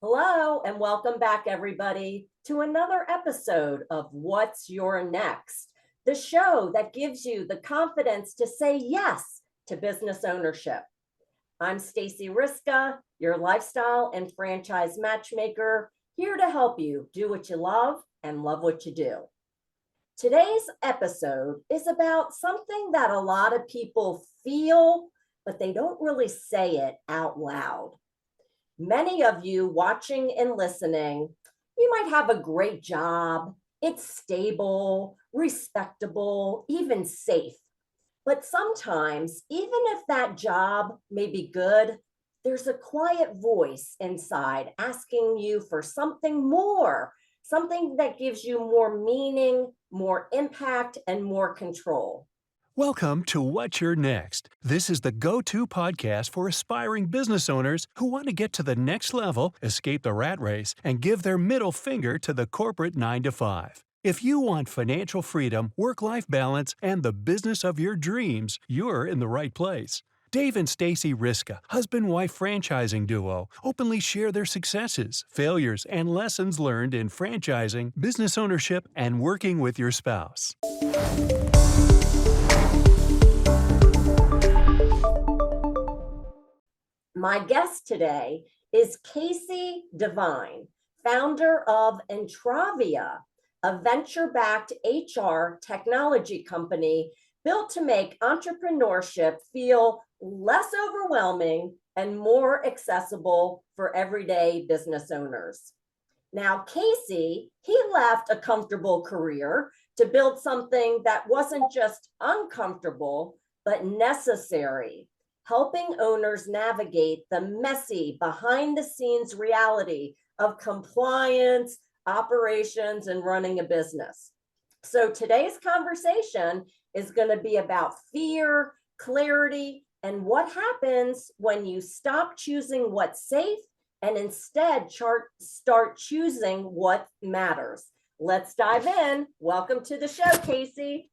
Hello, and welcome back, everybody, to another episode of What's Your Next, the show that gives you the confidence to say yes to business ownership. I'm Stacey Riska, your lifestyle and franchise matchmaker, here to help you do what you love and love what you do. Today's episode is about something that a lot of people feel, but they don't really say it out loud. Many of you watching and listening, you might have a great job. It's stable, respectable, even safe. But sometimes, even if that job may be good, there's a quiet voice inside asking you for something more, something that gives you more meaning, more impact, and more control. Welcome to What's Your Next. This is the go-to podcast for aspiring business owners who want to get to the next level, escape the rat race, and give their middle finger to the corporate 9-to-5. If you want financial freedom, work-life balance, and the business of your dreams, you're in the right place. Dave and Stacey Riska, husband-wife franchising duo, openly share their successes, failures, and lessons learned in franchising, business ownership, and working with your spouse. My guest today is Kasey Divine, founder of Entravia, a venture-backed HR technology company built to make entrepreneurship feel less overwhelming and more accessible for everyday business owners. Now, Kasey, he left a comfortable career to build something that wasn't just uncomfortable, but necessary, helping owners navigate the messy behind-the-scenes reality of compliance, operations, and running a business. So today's conversation is going to be about fear, clarity, and what happens when you stop choosing what's safe and instead start choosing what matters. Let's dive in. Welcome to the show, Kasey.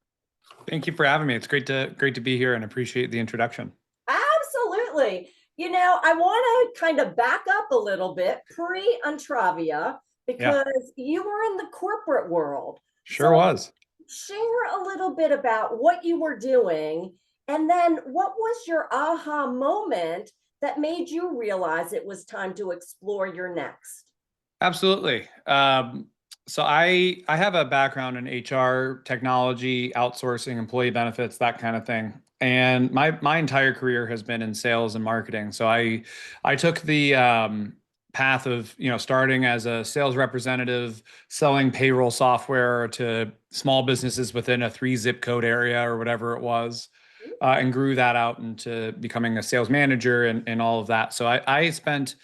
Thank you for having me. It's great to be here and appreciate the introduction. Absolutely. You know, I want to kind of back up a little bit pre-Entravia because you were in the corporate world. Sure was. Share a little bit about what you were doing, and then what was your aha moment that made you realize it was time to explore your next? Absolutely. So I have a background in HR, technology, outsourcing, employee benefits, that kind of thing. And my entire career has been in sales and marketing. So I took the path of starting as a sales representative, selling payroll software to small businesses within a 3 zip code area or whatever it was, and grew that out into becoming a sales manager and all of that. So I spent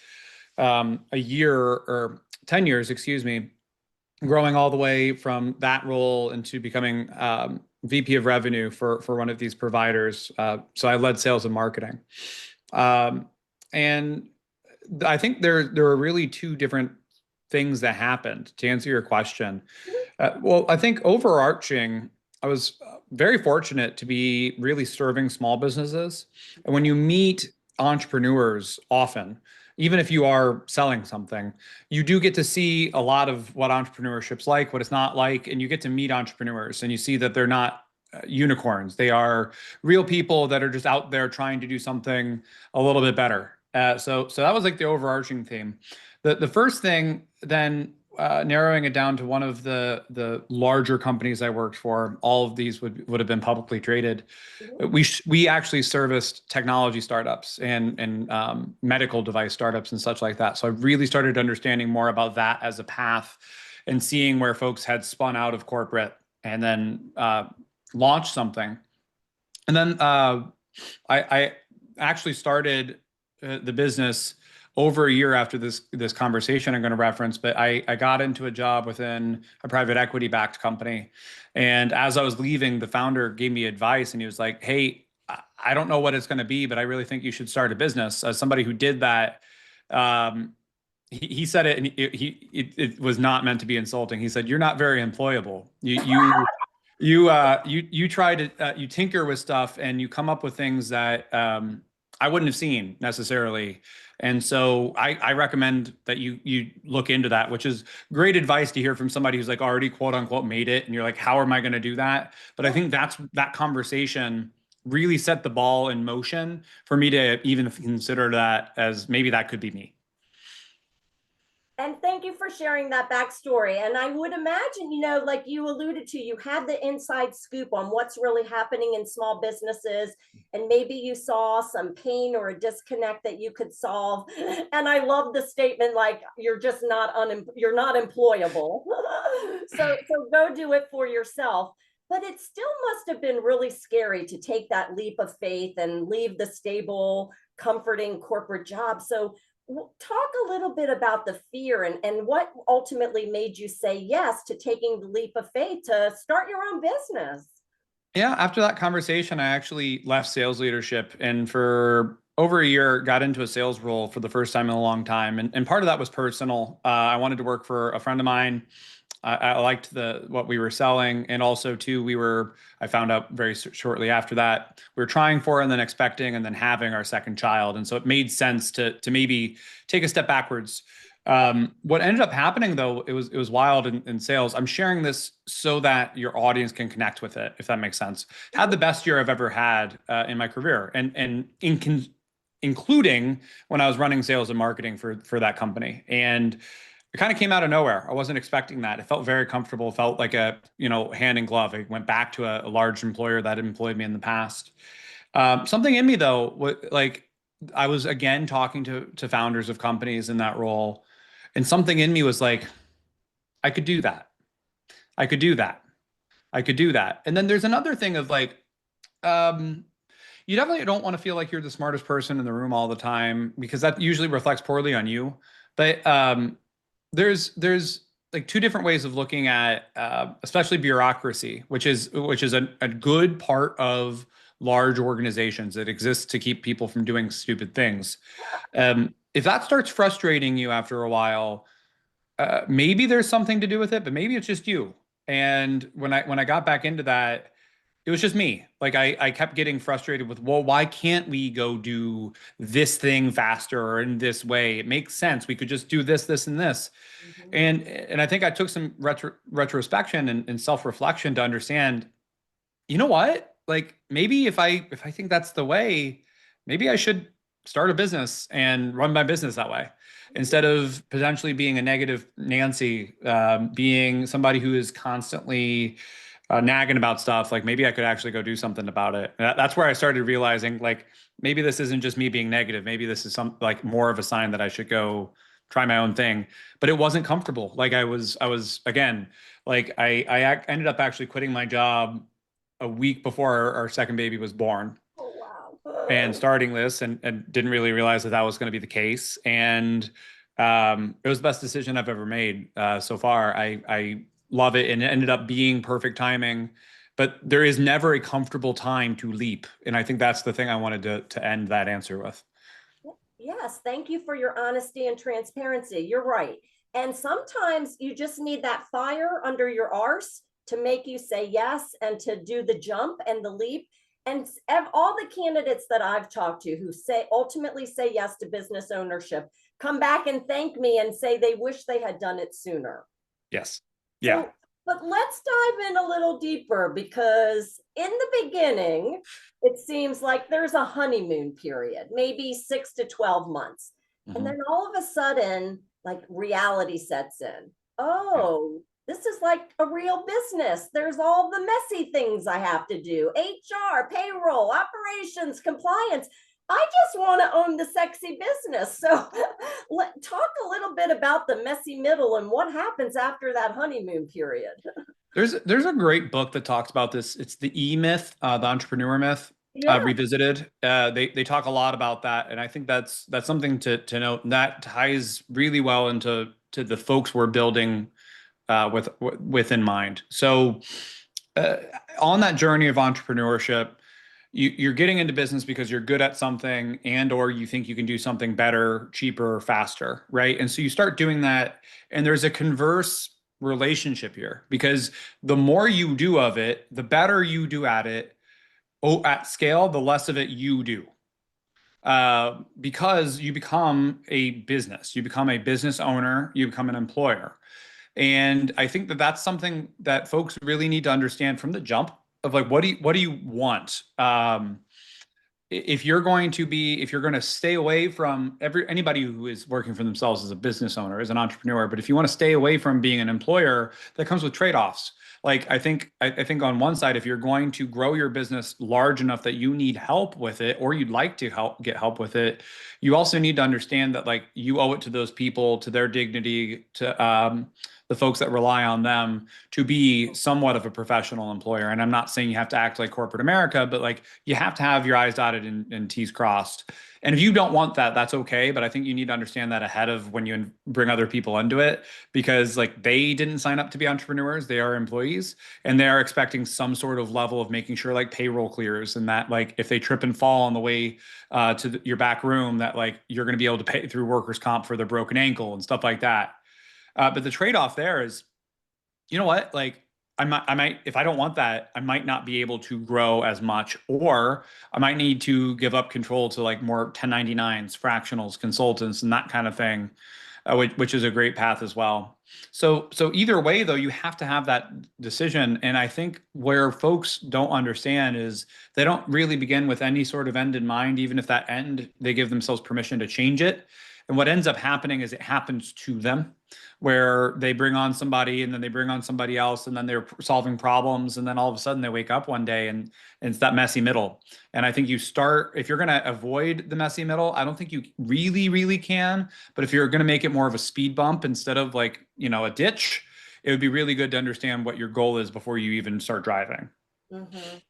a year or 10 years, growing all the way from that role into becoming VP of revenue for one of these providers. So I led sales and marketing. And I think there are really two different things that happened to answer your question. Well, I think overarching, I was very fortunate to be really serving small businesses. And when you meet entrepreneurs often, even if you are selling something, you do get to see a lot of what entrepreneurship's like, what it's not like, and you get to meet entrepreneurs and you see that they're not unicorns. They are real people that are just out there trying to do something a little bit better. So that was like the overarching theme. The first thing then, narrowing it down to one of the larger companies I worked for, all of these would have been publicly traded. We actually serviced technology startups and medical device startups and such like that. So I really started understanding more about that as a path and seeing where folks had spun out of corporate and then launched something. And then I actually started the business over a year after this conversation I'm going to reference, but I got into a job within a private equity backed company. And as I was leaving, the founder gave me advice and he was like, "Hey, I don't know what it's going to be, but I really think you should start a business." As somebody who did that, he said it, and it was not meant to be insulting. He said, "You're not very employable. You try to you tinker with stuff and you come up with things that I wouldn't have seen necessarily. And so I recommend that you look into that, which is great advice to hear from somebody who's like already quote unquote made it. And you're like, how am I going to do that? But I think that conversation really set the ball in motion for me to even consider that as maybe that could be me. And thank you for sharing that backstory. And I would imagine, like you alluded to, you had the inside scoop on what's really happening in small businesses. And maybe you saw some pain or a disconnect that you could solve. And I love the statement, like, you're just not, you're not employable. So go do it for yourself. But it still must have been really scary to take that leap of faith and leave the stable, comforting corporate job. So talk a little bit about the fear and what ultimately made you say yes to taking the leap of faith to start your own business. Yeah, after that conversation, I actually left sales leadership and for over a year got into a sales role for the first time in a long time. And part of that was personal. I wanted to work for a friend of mine. I liked what we were selling, and also too, I found out very shortly after that we were trying for and then expecting and then having our second child, and so it made sense to maybe take a step backwards. What ended up happening though, it was wild in sales. I'm sharing this so that your audience can connect with it, if that makes sense. Had the best year I've ever had in my career, including when I was running sales and marketing for that company, and it kind of came out of nowhere. I wasn't expecting that. It felt very comfortable. It felt like a, hand in glove. I went back to a large employer that had employed me in the past. Something in me though, like I was again talking to founders of companies in that role, and something in me was like, I could do that. I could do that. I could do that. And then there's another thing of like, you definitely don't want to feel like you're the smartest person in the room all the time, because that usually reflects poorly on you. But there's like two different ways of looking at especially bureaucracy, which is a good part of large organizations that exists to keep people from doing stupid things. If that starts frustrating you after a while, maybe there's something to do with it, but maybe it's just you. And when I got back into that, it was just me. Like I kept getting frustrated with, well, why can't we go do this thing faster or in this way? It makes sense. We could just do this, this, and this. Mhm. And I think I took some retrospection and self-reflection to understand, you know what? Like maybe if I think that's the way, maybe I should start a business and run my business that way instead of potentially being a negative Nancy, being somebody who is constantly nagging about stuff. Like maybe I could actually go do something about it. That's where I started realizing like maybe this isn't just me being negative. Maybe this is some like more of a sign that I should go try my own thing. But it wasn't comfortable. Like I was again, like I ended up actually quitting my job a week before our second baby was born Oh, wow. and starting this, and didn't really realize that was going to be the case. And it was the best decision I've ever made so far. I love it, and it ended up being perfect timing. But there is never a comfortable time to leap, and I think that's the thing I wanted to end that answer with. Yes, thank you for your honesty and transparency. You're right. And sometimes you just need that fire under your arse to make you say yes and to do the jump and the leap. And all the candidates that I've talked to who ultimately say yes to business ownership come back and thank me and say they wish they had done it sooner. Yes. Yeah. So, but let's dive in a little deeper, because in the beginning, it seems like there's a honeymoon period, maybe 6 to 12 months. And Mhm. then all of a sudden, like reality sets in. Yeah. Oh, this is like a real business. There's all the messy things I have to do: HR, payroll, operations, compliance. I just want to own the sexy business. So talk a little bit about the messy middle and what happens after that honeymoon period. There's a great book that talks about this. It's the E Myth, the entrepreneur myth, Yeah. revisited. They talk a lot about that, and I think that's something to note. And that ties really well to the folks we're building with in mind. So uh, on that journey of entrepreneurship, you're getting into business because you're good at something and or you think you can do something better, cheaper, faster, right? And so you start doing that, and there's a converse relationship here, because the more you do of it, the better you do at it. Oh, at scale, the less of it you do. because you become a business, you become a business owner, you become an employer. And I think that that's something that folks really need to understand from the jump of like, what do you want? If you're going to stay away from anybody who is working for themselves as a business owner, as an entrepreneur, but if you want to stay away from being an employer, that comes with trade-offs. Like I think on one side, if you're going to grow your business large enough that you need help with it, or you'd like to get help with it, you also need to understand that like you owe it to those people, to their dignity, to the folks that rely on them to be somewhat of a professional employer. And I'm not saying you have to act like corporate America, but like you have to have your I's dotted and T's crossed. And if you don't want that, that's okay. But I think you need to understand that ahead of when you bring other people into it, because like they didn't sign up to be entrepreneurs, they are employees, and they are expecting some sort of level of making sure like payroll clears, and that like if they trip and fall on the way to your back room, that like you're going to be able to pay through workers' comp for their broken ankle and stuff like that. But the trade-off there is, you know what? Like I might, if I don't want that, I might not be able to grow as much, or I might need to give up control to like more 1099s, fractionals, consultants, and that kind of thing, which is a great path as well. So either way, though, you have to have that decision. And I think where folks don't understand is they don't really begin with any sort of end in mind, even if that end, they give themselves permission to change it. And what ends up happening is it happens to them, where they bring on somebody and then they bring on somebody else and then they're solving problems. And then all of a sudden they wake up one day and it's that messy middle. And I think if you're going to avoid the messy middle, I don't think you really, really can. But if you're going to make it more of a speed bump instead of like, a ditch, it would be really good to understand what your goal is before you even start driving. Mhm.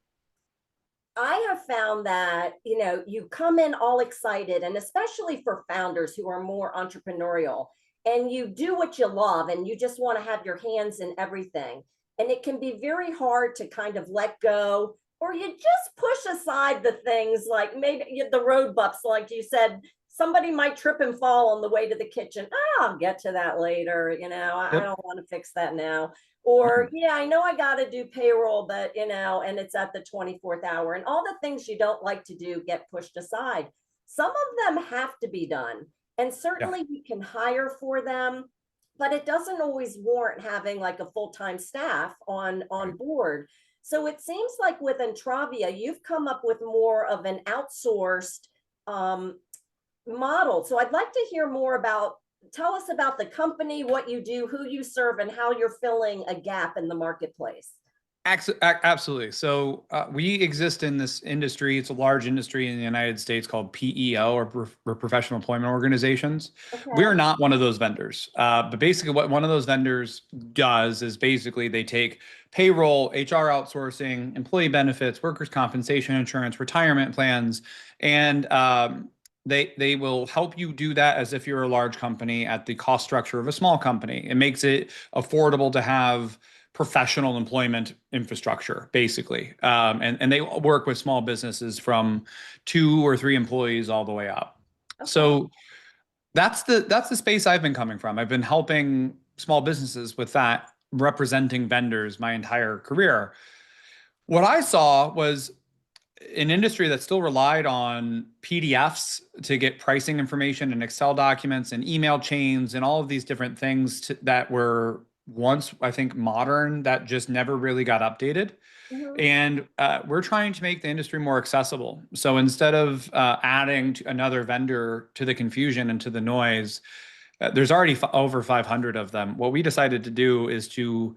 I have found that, you come in all excited, and especially for founders who are more entrepreneurial, and you do what you love and you just want to have your hands in everything. And it can be very hard to kind of let go, or you just push aside the things like maybe the road bumps, like you said, somebody might trip and fall on the way to the kitchen. Oh, I'll get to that later. I Yep. don't want to fix that now. Or, Mhm. yeah, I know I got to do payroll, but, and it's at the 24th hour, and all the things you don't like to do get pushed aside. Some of them have to be done. And Yeah. certainly you can hire for them, but it doesn't always warrant having like a full-time staff on Right. board. So it seems like with Entravia, you've come up with more of an outsourced um, model. So I'd like to hear more about, tell us about the company, what you do, who you serve, and how you're filling a gap in the marketplace. Absolutely. So we exist in this industry. It's a large industry in the United States called PEO, or professional employment organizations. We Okay. are not one of those vendors. But basically, what one of those vendors does is basically they take payroll, HR outsourcing, employee benefits, workers' compensation insurance, retirement plans, and they will help you do that as if you're a large company at the cost structure of a small company. It makes it affordable to have professional employment infrastructure, basically. And they work with small businesses from 2 or 3 employees all the way up. Okay. So that's the space I've been coming from. I've been helping small businesses with that, representing vendors my entire career. What I saw was an industry that still relied on PDFs to get pricing information and Excel documents and email chains and all of these different things that were once, I think, modern, that just never really got updated. Mhm. And we're trying to make the industry more accessible. So instead of adding another vendor to the confusion and to the noise, there's already over 500 of them. What we decided to do is to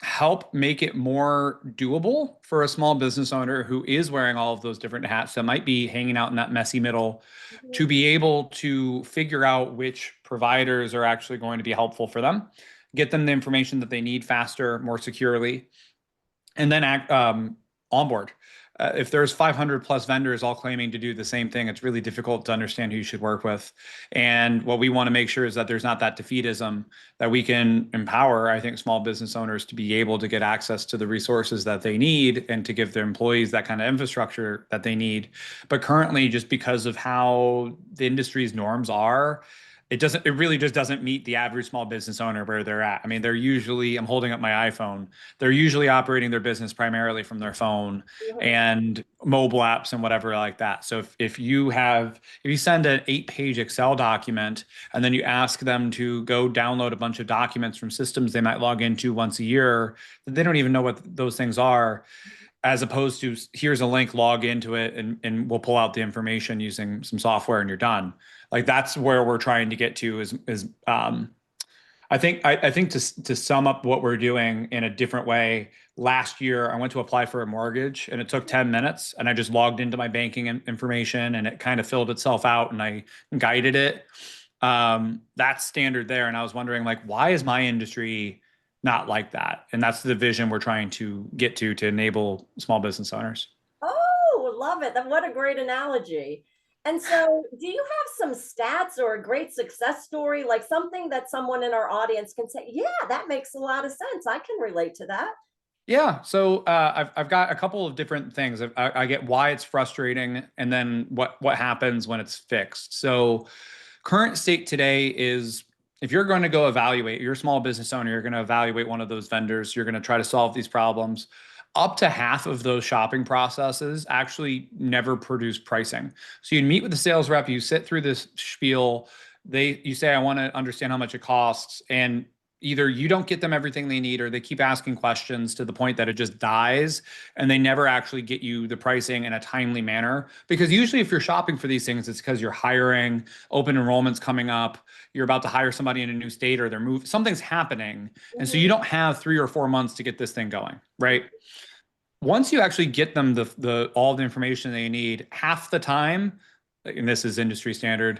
help make it more doable for a small business owner who is wearing all of those different hats that might be hanging out in that messy middle, to Mhm. be able to figure out which providers are actually going to be helpful for them, get them the information that they need faster, more securely, and then onboard. If there's 500 plus vendors all claiming to do the same thing, it's really difficult to understand who you should work with. And what we want to make sure is that there's not that defeatism, that we can empower, I think, small business owners to be able to get access to the resources that they need and to give their employees that kind of infrastructure that they need. But currently, just because of how the industry's norms are, it really just doesn't meet the average small business owner where they're at. I mean, they're usually, I'm holding up my iPhone, they're usually operating their business primarily from their phone Mhm. and mobile apps and whatever like that. So if you send an 8-page Excel document and then you ask them to go download a bunch of documents from systems they might log into once a year, they don't even know what those things are, as opposed to here's a link, log into it, and we'll pull out the information using some software and you're done. Like that's where we're trying to get to is I think to sum up what we're doing in a different way. Last year, I went to apply for a mortgage and it took 10 minutes and I just logged into my banking information and it kind of filled itself out and I guided it. That's standard there. And I was wondering like, why is my industry not like that? And that's the vision we're trying to get to enable small business owners. Oh, love it. What a great analogy. And so, do you have some stats or a great success story, like something that someone in our audience can say, yeah, that makes a lot of sense. I can relate to that. Yeah, so I've got a couple of different things. I get why it's frustrating, and then what happens when it's fixed. So, current state today is if you're going to go evaluate, you're a small business owner, you're going to evaluate one of those vendors, you're going to try to solve these problems. Up to half of those shopping processes actually never produce pricing. So you meet with the sales rep, you sit through this spiel, you say, I want to understand how much it costs, and either you don't get them everything they need or they keep asking questions to the point that it just dies and they never actually get you the pricing in a timely manner. Because usually if you're shopping for these things, it's because you're hiring, open enrollment's coming up, you're about to hire somebody in a new state or they're moving, something's happening. And so Mhm. you don't have 3 or 4 months to get this thing going, right? Once you actually get them the all the information they need, half the time, and this is industry standard,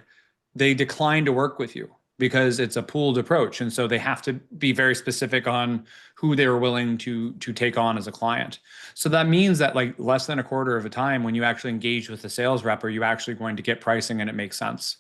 they decline to work with you because it's a pooled approach, and so they have to be very specific on who they're willing to take on as a client. So that means that like less than a quarter of the time, when you actually engage with the sales rep, are you actually going to get pricing and it makes sense.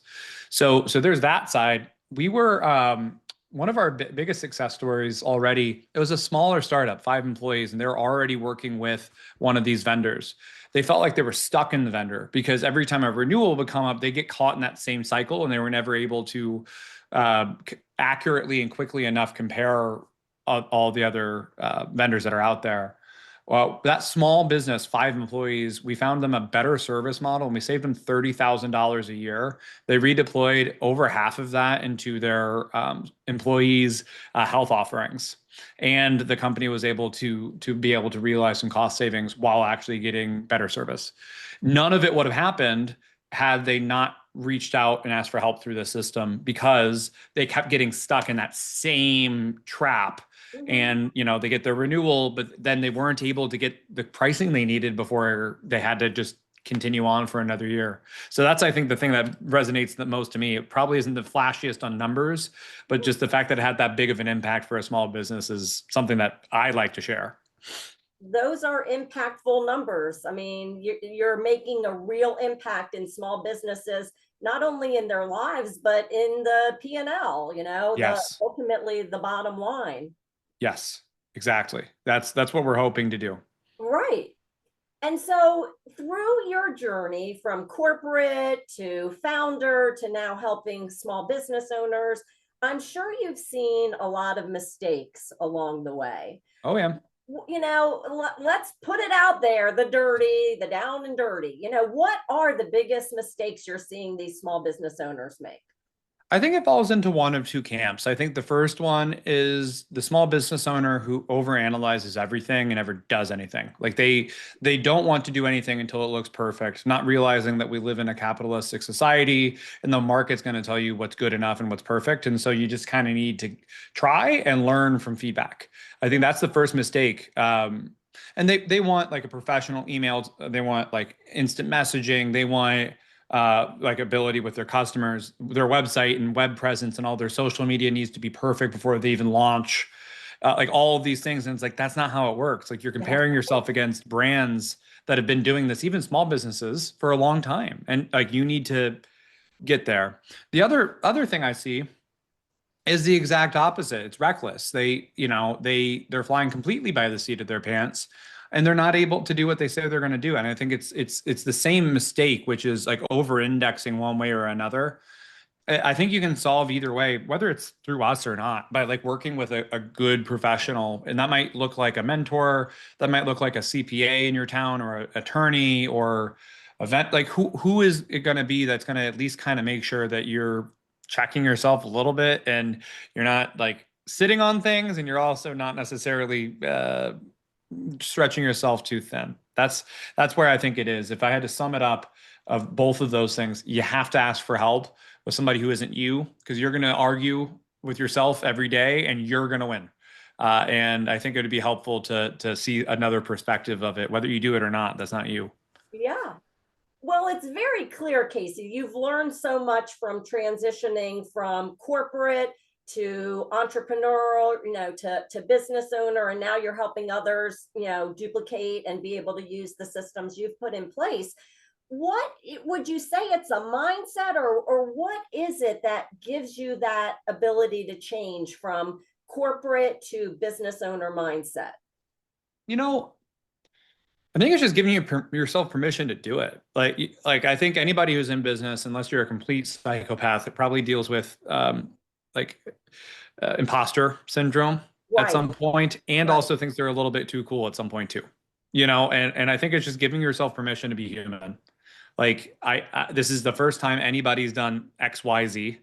So there's that side. We were one of our biggest success stories already. It was a smaller startup, 5 employees, and they're already working with one of these vendors. They felt like they were stuck in the vendor because every time a renewal would come up, they get caught in that same cycle and they were never able to accurately and quickly enough compare all the other vendors that are out there. Well, that small business, 5 employees, we found them a better service model and we saved them $30,000 a year. They redeployed over half of that into their employees' health offerings. And the company was able to be able to realize some cost savings while actually getting better service. None of it would have happened had they not reached out and asked for help through the system because they kept getting stuck in that same trap. Mhm. And they get their renewal, but then they weren't able to get the pricing they needed before they had to just continue on for another year. So that's, I think, the thing that resonates the most to me. It probably isn't the flashiest on numbers, but just the fact that it had that big of an impact for a small business is something that I like to share. Those are impactful numbers. I mean, you're making a real impact in small businesses, not only in their lives, but in the P&L, the Yes. ultimately the bottom line. Yes, exactly. That's what we're hoping to do. Right. And so, through your journey from corporate to founder to now helping small business owners, I'm sure you've seen a lot of mistakes along the way. Oh yeah. Let's put it out there, the dirty, the down and dirty. What are the biggest mistakes you're seeing these small business owners make? I think it falls into one of two camps. I think the first one is the small business owner who overanalyzes everything and never does anything. Like they don't want to do anything until it looks perfect, not realizing that we live in a capitalistic society and the market's going to tell you what's good enough and what's perfect. And so you just kind of need to try and learn from feedback. I think that's the first mistake. And they want like a professional email. They want like instant messaging. They want like ability with their customers, their website and web presence and all their social media needs to be perfect before they even launch, like all of these things. And it's like, that's not how it works. Like you're Yeah. comparing yourself against brands that have been doing this, even small businesses for a long time. And like, you need to get there. The other thing I see is the exact opposite. It's reckless. They're flying completely by the seat of their pants and they're not able to do what they say they're going to do. And I think it's the same mistake, which is like over indexing one way or another. I think you can solve either way, whether it's through us or not, by like working with a good professional. And that might look like a mentor, that might look like a CPA in your town or an attorney or event. Like who is it going to be that's going to at least kind of make sure that you're checking yourself a little bit and you're not like sitting on things and you're also not necessarily stretching yourself too thin. That's where I think it is. If I had to sum it up of both of those things, you have to ask for help with somebody who isn't you, because you're going to argue with yourself every day and you're going to win. And I think it would be helpful to see another perspective of it, whether you do it or not. That's not you. Yeah. Well, it's very clear, Kasey. You've learned so much from transitioning from corporate to entrepreneurial, to business owner, and now you're helping others, duplicate and be able to use the systems you've put in place. What would you say it's a mindset, or what is it that gives you that ability to change from corporate to business owner mindset? You know, I think it's just giving yourself permission to do it. Like I think anybody who's in business, unless you're a complete psychopath, it probably deals with like imposter syndrome at Right, some point, and right. also thinks they're a little bit too cool at some point too. And I think it's just giving yourself permission to be human. Like this is the first time anybody's done XYZ.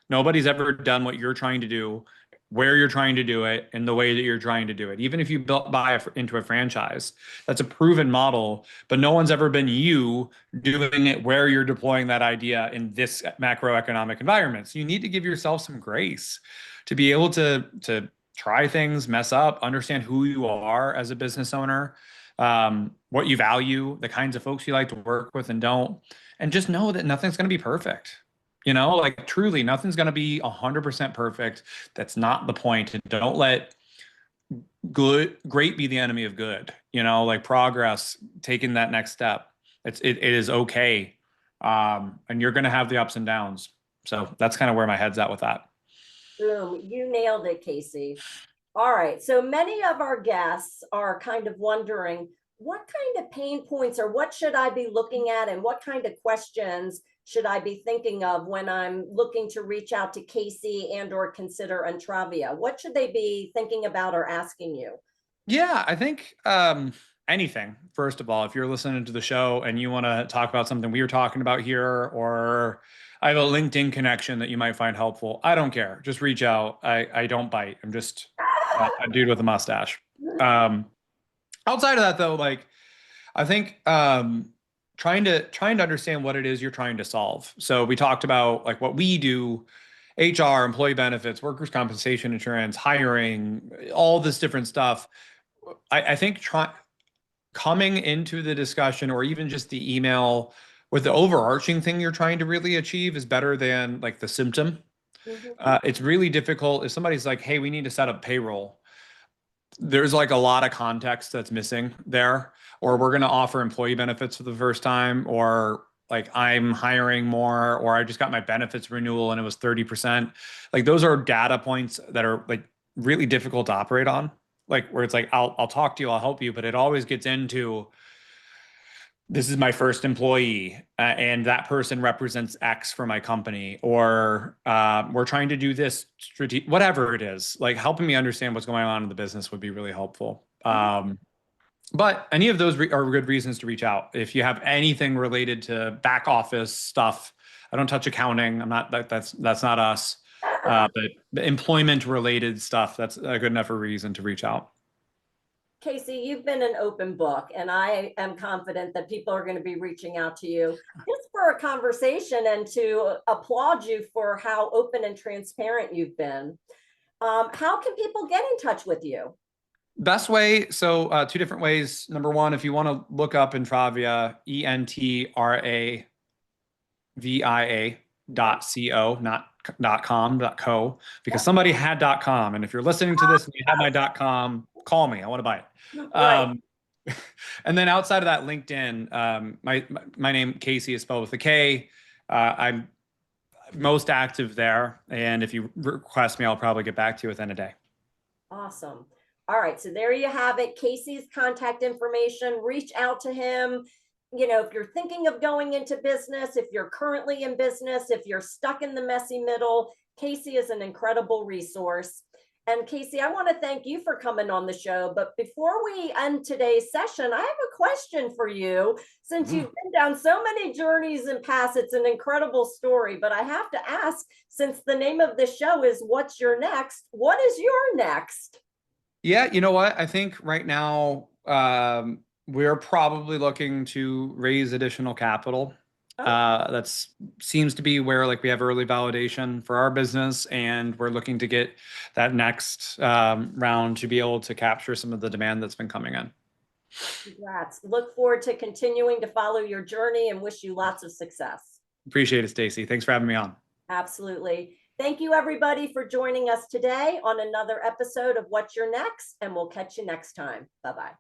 Nobody's ever done what you're trying to do, where you're trying to do it, and the way that you're trying to do it. Even if you buy into a franchise, that's a proven model, but no one's ever been you doing it where you're deploying that idea in this macroeconomic environment. So you need to give yourself some grace to be able to try things, mess up, understand who you are as a business owner, what you value, the kinds of folks you like to work with and don't, and just know that nothing's going to be perfect. Like truly, nothing's going to be 100% perfect. That's not the point. And don't let great be the enemy of good. Like progress, taking that next step. It is okay. And you're going to have the ups and downs. So that's kind of where my head's at with that. Boom, you nailed it, Kasey. All right. So many of our guests are kind of wondering what kind of pain points or what should I be looking at and what kind of questions should I be thinking of when I'm looking to reach out to Kasey and or consider Entravia? What should they be thinking about or asking you? Yeah, I think anything, first of all, if you're listening to the show and you want to talk about something we were talking about here, or I have a LinkedIn connection that you might find helpful, I don't care. Just reach out. I don't bite. I'm just a dude with a mustache. Um, Outside of that, though, like I think trying to understand what it is you're trying to solve. So we talked about like what we do, HR, employee benefits, workers' compensation insurance, hiring, all this different stuff. I think coming into the discussion or even just the email with the overarching thing you're trying to really achieve is better than like the symptom. Mhm. It's really difficult if somebody's like, hey, we need to set up payroll. There's like a lot of context that's missing there, or we're going to offer employee benefits for the first time, or like I'm hiring more, or I just got my benefits renewal and it was 30%. Like those are data points that are like really difficult to operate on. Like where it's like, I'll talk to you, I'll help you, but it always gets into this is my first employee, and that person represents X for my company, or we're trying to do this whatever it is, like helping me understand what's going on in the business would be really helpful. But any of those are good reasons to reach out. If you have anything related to back office stuff, I don't touch accounting. I'm not, that's not us. But employment related stuff, that's a good enough a reason to reach out. Kasey, you've been an open book, and I am confident that people are going to be reaching out to you just for a conversation and to applaud you for how open and transparent you've been. How can people get in touch with you? Best way, so two different ways. Number one, if you want to look up Entravia, ENTRAVIA.co, not .com.co, because somebody had .com. And if you're listening to this and you have my .com, call me. I want to buy it. Right. And then outside of that, LinkedIn, my name, Kasey, is spelled with a K. I'm most active there. And if you request me, I'll probably get back to you within a day. Awesome. All right. So there you have it. Kasey's contact information. Reach out to him. if you're thinking of going into business, if you're currently in business, if you're stuck in the messy middle, Kasey is an incredible resource. And Kasey, I want to thank you for coming on the show. But before we end today's session, I have a question for you. Since you've been down so many journeys and paths, it's an incredible story. But I have to ask, since the name of the show is What's Your Next? What is your next? Yeah, you know what? I think right now we're probably looking to raise additional capital. That's seems to be where like we have early validation for our business, and we're looking to get that next round to be able to capture some of the demand that's been coming in. Congrats. Look forward to continuing to follow your journey and wish you lots of success. Appreciate it, Stacey. Thanks for having me on. Absolutely. Thank you, everybody, for joining us today on another episode of What's Your Next? And we'll catch you next time. Bye-bye.